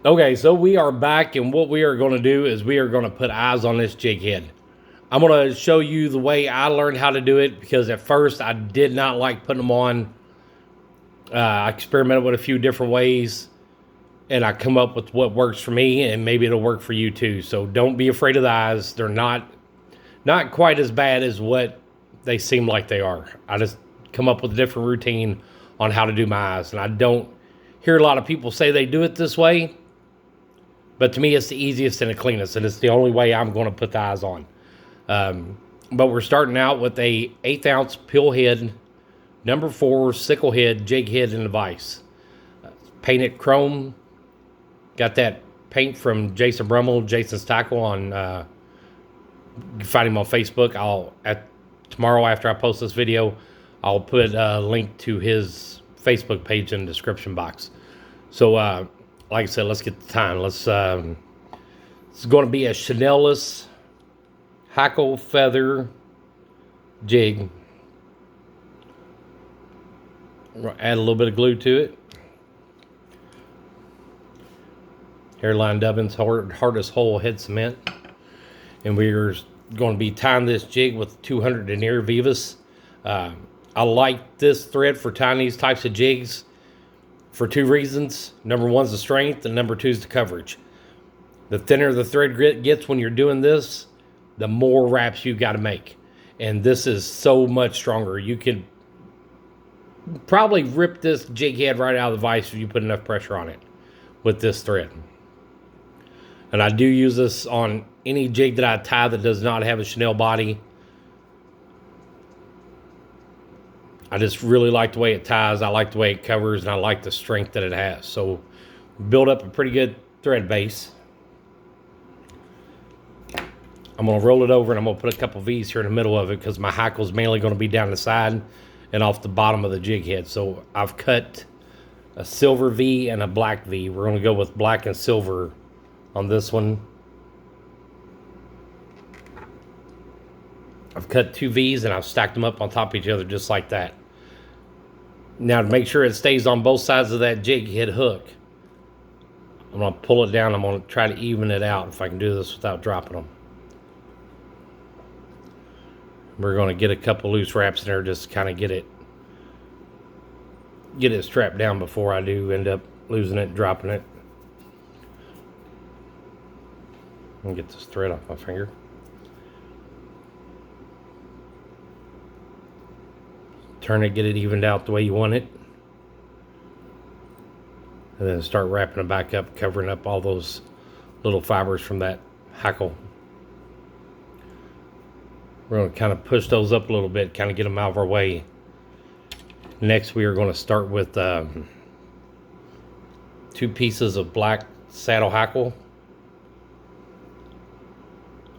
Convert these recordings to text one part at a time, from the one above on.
Okay, so we are back, and what we are going to do is we are going to put eyes on this jig head. I'm going to show you the way I learned how to do it, because at first I did not like putting them on. I experimented with a few different ways, and I come up with what works for me, and maybe it'll work for you too. So don't be afraid of the eyes. They're not quite as bad as what they seem like they are. I just come up with a different routine on how to do my eyes, and I don't hear a lot of people say they do it this way. But to me, it's the easiest and the cleanest, and it's the only way I'm going to put the eyes on. But we're starting out with a 1/8 ounce pill head, number 4 sickle head, jig head, and the vise. Painted chrome. Got that paint from Jason Brummel, Jason's Tackle on. You can find him on Facebook. Tomorrow after I post this video, I'll put a link to his Facebook page in the description box. So, like I said, let's get the time. It's going to be a Chanel-less hackle feather jig. Add a little bit of glue to it. Hairline dubbins, hardest hole head cement. And we're going to be tying this jig with 200 denier Vivas. I like this thread for tying these types of jigs for 2 reasons. Number 1 is the strength, and number 2 is the coverage. The thinner the thread grit gets when you're doing this, the more wraps you got to make. And this is so much stronger. You can probably rip this jig head right out of the vise if you put enough pressure on it with this thread. And I do use this on any jig that I tie that does not have a Chanel body. I just really like the way it ties. I like the way it covers, and I like the strength that it has. So build up a pretty good thread base. I'm going to roll it over, and I'm going to put a couple V's here in the middle of it, because my hackle is mainly going to be down the side and off the bottom of the jig head. So I've cut a silver V and a black V. We're going to go with black and silver on this one. I've cut 2 V's, and I've stacked them up on top of each other just like that. Now, to make sure it stays on both sides of that jig head hook, I'm going to pull it down. I'm going to try to even it out if I can do this without dropping them. We're going to get a couple loose wraps in there, just kind of get it strapped down before I do end up losing it and dropping it. Let me get this thread off my finger. Turn it, get it evened out the way you want it. And then start wrapping it back up, covering up all those little fibers from that hackle. We're going to kind of push those up a little bit, kind of get them out of our way. Next, we are going to start with 2 pieces of black saddle hackle.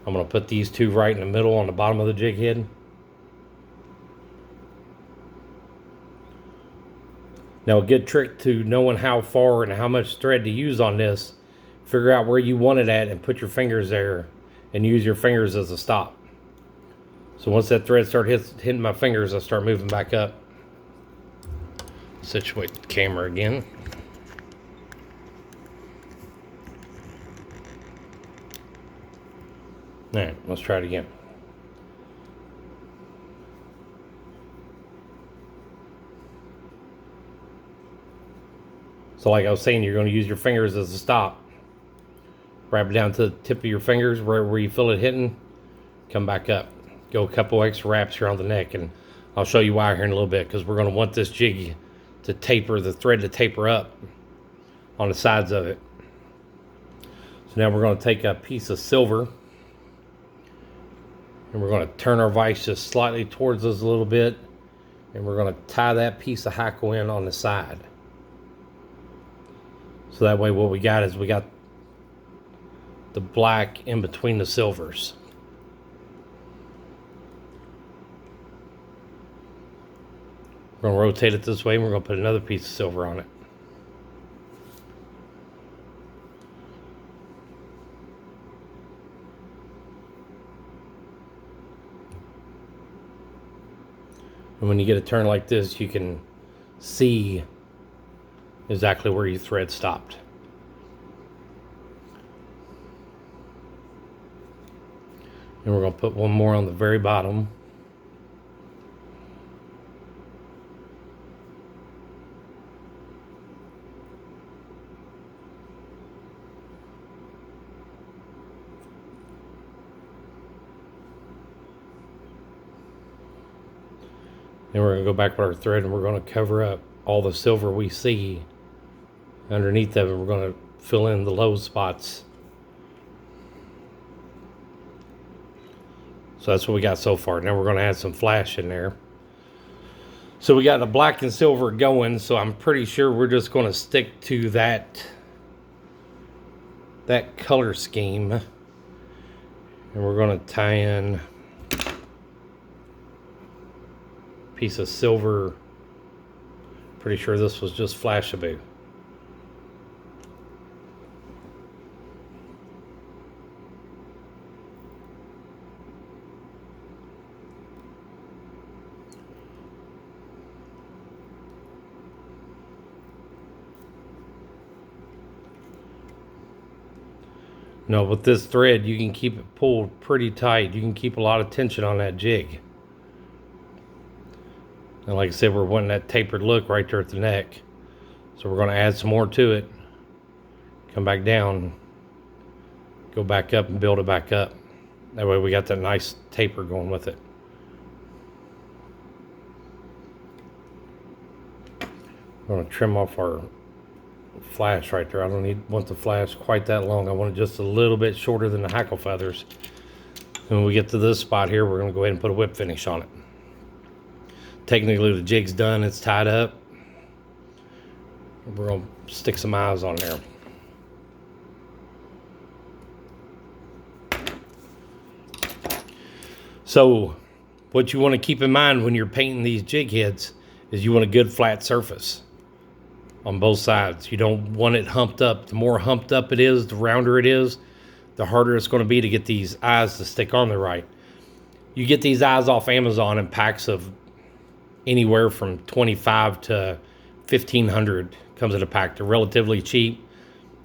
I'm going to put these 2 right in the middle on the bottom of the jig head. Now, a good trick to knowing how far and how much thread to use on this, figure out where you want it at and put your fingers there and use your fingers as a stop. So once that thread starts hitting my fingers, I start moving back up. Situate the camera again. All right, let's try it again. So like I was saying, you're going to use your fingers as a stop. Wrap it down to the tip of your fingers where you feel it hitting. Come back up. Go a couple extra wraps here on the neck, and I'll show you why here in a little bit, because we're going to want this jig to taper, the thread to taper up on the sides of it. So now we're going to take a piece of silver, and we're going to turn our vise just slightly towards us a little bit, and we're going to tie that piece of hackle in on the side. So that way what we got is we got the black in between the silvers. We're going to rotate it this way, and we're going to put another piece of silver on it. And when you get a turn like this, you can see exactly where your thread stopped. And we're going to put one more on the very bottom. Then we're going to go back with our thread and we're going to cover up all the silver we see underneath of it. We're going to fill in the low spots. So that's what we got so far. Now we're going to add some flash in there. So we got the black and silver going, so I'm pretty sure we're just going to stick to that color scheme. And we're going to tie in piece of silver. Pretty sure this was just Flashaboo. No, with this thread, you can keep it pulled pretty tight. You can keep a lot of tension on that jig. And like I said, we're wanting that tapered look right there at the neck. So we're going to add some more to it. Come back down. Go back up and build it back up. That way we got that nice taper going with it. I'm going to trim off our flash right there. I don't want the flash quite that long. I want it just a little bit shorter than the hackle feathers. And when we get to this spot here, we're going to go ahead and put a whip finish on it. Technically the jig's done, it's tied up. We're going to stick some eyes on there. So what you want to keep in mind when you're painting these jig heads is you want a good flat surface on both sides. You don't want it humped up. The more humped up it is, the rounder it is, the harder it's going to be to get these eyes to stick on there right. You get these eyes off Amazon in packs of anywhere from 25 to 1,500 comes in a pack. They're relatively cheap.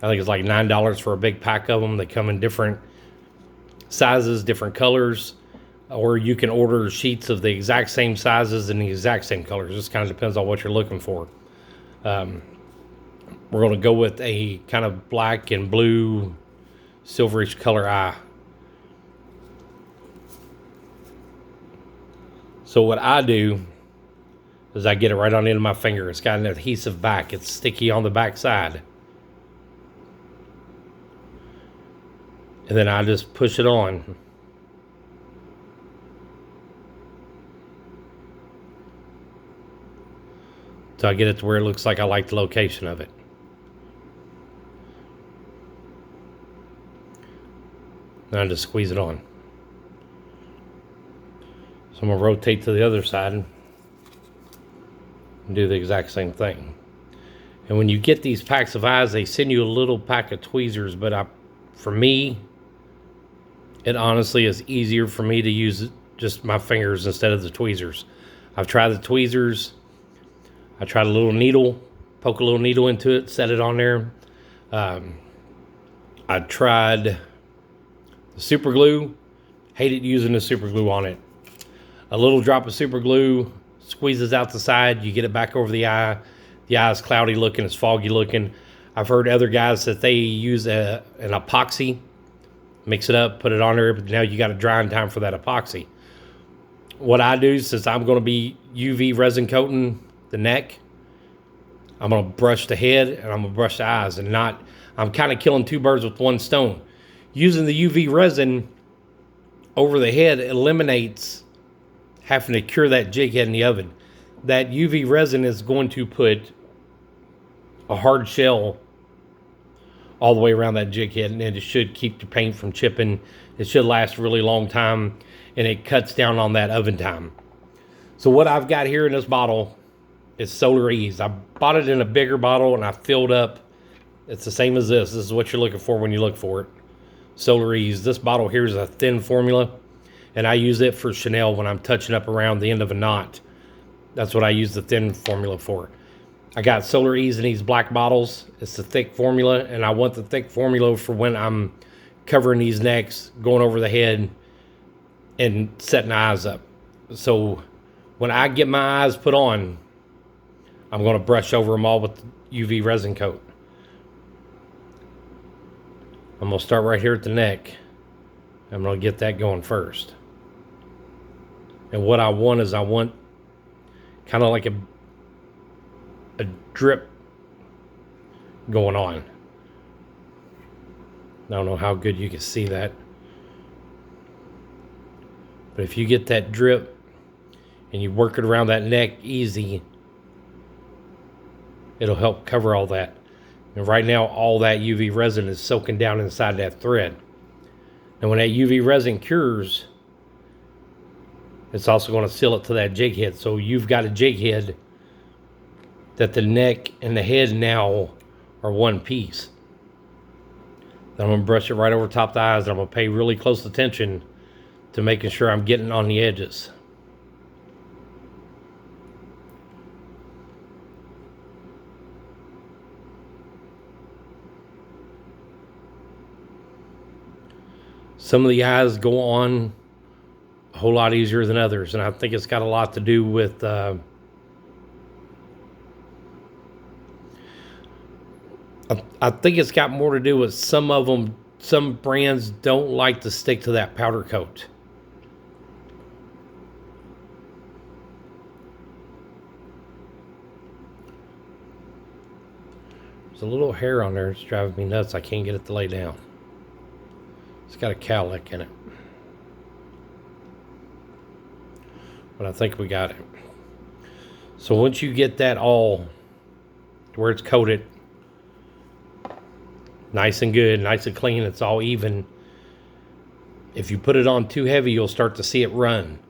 I think it's like $9 for a big pack of them. They come in different sizes, different colors, or you can order sheets of the exact same sizes and the exact same colors. Just kind of depends on what you're looking for. We're going to go with a kind of black and blue silverish color eye. So what I do is I get it right on the end of my finger. It's got an adhesive back. It's sticky on the back side. And then I just push it on. So I get it to where it looks like I like the location of it. Then I just squeeze it on. So I'm going to rotate to the other side and do the exact same thing. And when you get these packs of eyes, they send you a little pack of tweezers, but for me, it honestly is easier for me to use just my fingers instead of the tweezers. I've tried the tweezers. I tried a little needle, poke a little needle into it, set it on there. I tried the super glue. Hated using the super glue on it. A little drop of super glue squeezes out the side. You get it back over the eye. The eye is cloudy looking. It's foggy looking. I've heard other guys that they use an epoxy, mix it up, put it on there. But now you got a drying time for that epoxy. What I do, since I'm going to be UV resin coating the neck, I'm going to brush the head and I'm going to brush the eyes, and I'm kind of killing two birds with one stone. Using the UV resin over the head eliminates having to cure that jig head in the oven. That UV resin is going to put a hard shell all the way around that jig head, and it should keep the paint from chipping. It should last a really long time, and it cuts down on that oven time. So what I've got here in this bottle is Solar Ease. I bought it in a bigger bottle and I filled up. It's the same as this. This is what you're looking for when you look for it. Solar Ease. This bottle here is a thin formula, and I use it for Chanel when I'm touching up around the end of a knot. That's what I use the thin formula for. I got Solar Ease in these black bottles. It's the thick formula, and I want the thick formula for when I'm covering these necks, going over the head, and setting the eyes up. So when I get my eyes put on, I'm going to brush over them all with UV resin coat. I'm going to start right here at the neck. I'm going to get that going first. And what I want is, I want kind of like a drip going on. I don't know how good you can see that. But if you get that drip and you work it around that neck easy, it'll help cover all that. And right now, all that UV resin is soaking down inside that thread. And when that UV resin cures, it's also going to seal it to that jig head. So you've got a jig head that the neck and the head now are one piece. Then I'm going to brush it right over top the eyes, and I'm going to pay really close attention to making sure I'm getting on the edges. Some of the eyes go on a whole lot easier than others, and I think it's got a lot to do with I think it's got more to do with some of them. Some brands don't like to stick to that powder coat. There's a little hair on there. It's driving me nuts. I can't get it to lay down. It's got a cowlick in it. But I think we got it. So once you get that all to where it's coated, nice and good, nice and clean, it's all even. If you put it on too heavy, you'll start to see it run.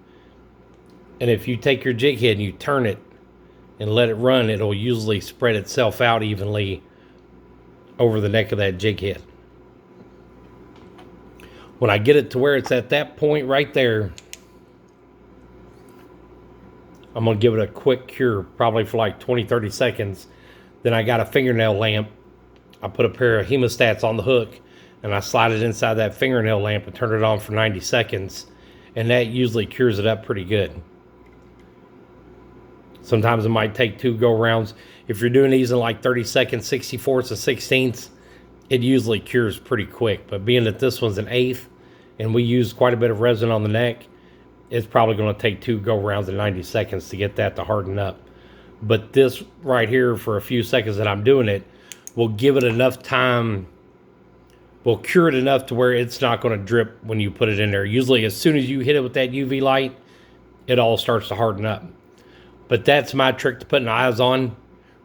And if you take your jig head and you turn it and let it run, it'll usually spread itself out evenly over the neck of that jig head. When I get it to where it's at that point right there, I'm going to give it a quick cure, probably for like 20-30 seconds. Then I got a fingernail lamp. I put a pair of hemostats on the hook, and I slide it inside that fingernail lamp and turn it on for 90 seconds. And that usually cures it up pretty good. Sometimes it might take 2 go-rounds. If you're doing these in like 30 seconds, 64ths to 16ths, it usually cures pretty quick. But being that this one's an 1/8, and we use quite a bit of resin on the neck, it's probably going to take 2 go-rounds in 90 seconds to get that to harden up. But this right here, for a few seconds that I'm doing it, will give it enough time, will cure it enough to where it's not going to drip when you put it in there. Usually as soon as you hit it with that UV light, it all starts to harden up. But that's my trick to putting eyes on.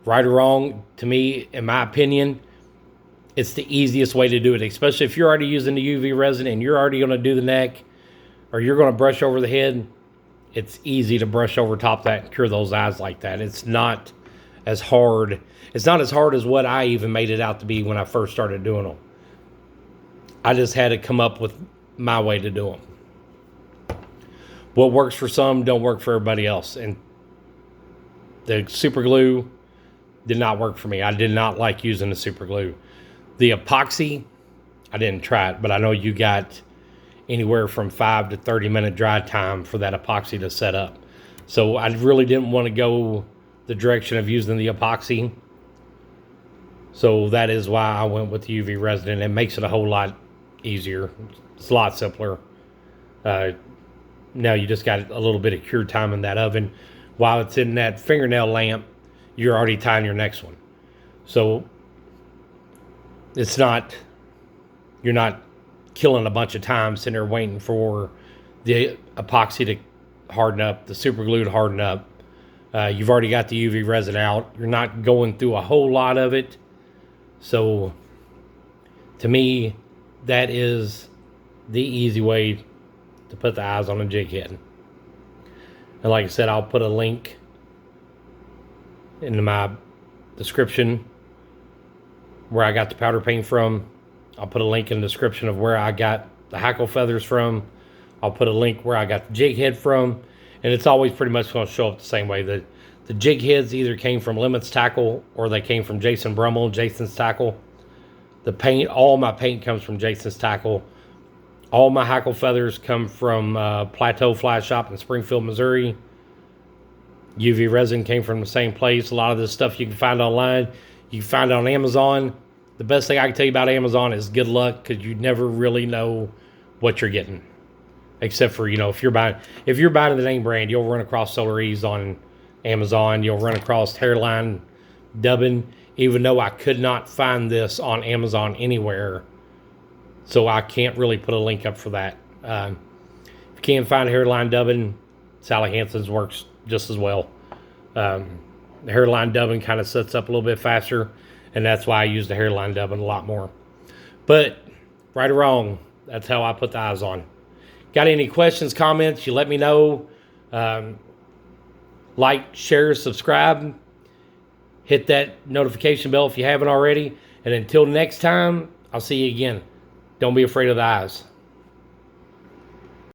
Right or wrong, to me, in my opinion, it's the easiest way to do it, especially if you're already using the UV resin and you're already going to do the neck, or you're going to brush over the head. It's easy to brush over top of that and cure those eyes like that. It's not as hard. It's not as hard as what I even made it out to be when I first started doing them. I just had to come up with my way to do them. What works for some don't work for everybody else. And the super glue did not work for me. I did not like using the super glue. The epoxy, I didn't try it, but I know you got anywhere from 5 to 30 minute dry time for that epoxy to set up. So I really didn't want to go the direction of using the epoxy. So that is why I went with the UV resin. It makes it a whole lot easier. It's a lot simpler. Now you just got a little bit of cure time in that oven. While it's in that fingernail lamp, you're already tying your next one. So it's not, you're not killing a bunch of time sitting there waiting for the epoxy to harden up, the super glue to harden up. You've already got the UV resin out. You're not going through a whole lot of it. So to me, that is the easy way to put the eyes on a jig head. And like I said, I'll put a link in my description where I got the powder paint from. I'll put a link in the description of where I got the hackle feathers from. I'll put a link where I got the jig head from. And it's always pretty much going to show up the same way. The jig heads either came from Lemons Tackle or they came from Jason Brummel, Jason's Tackle. The paint, all my paint comes from Jason's Tackle. All my hackle feathers come from Plateau Fly Shop in Springfield, Missouri. UV resin came from the same place. A lot of this stuff you can find online. You can find it on Amazon. The best thing I can tell you about Amazon is good luck, because you never really know what you're getting. Except for, if you're buying the name brand, you'll run across Solar Ease on Amazon. You'll run across hairline dubbing, even though I could not find this on Amazon anywhere. So I can't really put a link up for that. If you can't find hairline dubbing, Sally Hansen's works just as well. The hairline dubbing kind of sets up a little bit faster, and that's why I use the hairline dubbing a lot more. But right or wrong, that's how I put the eyes on. Got any questions, comments, you let me know. Like, share, subscribe. Hit that notification bell if you haven't already. And until next time, I'll see you again. Don't be afraid of the eyes.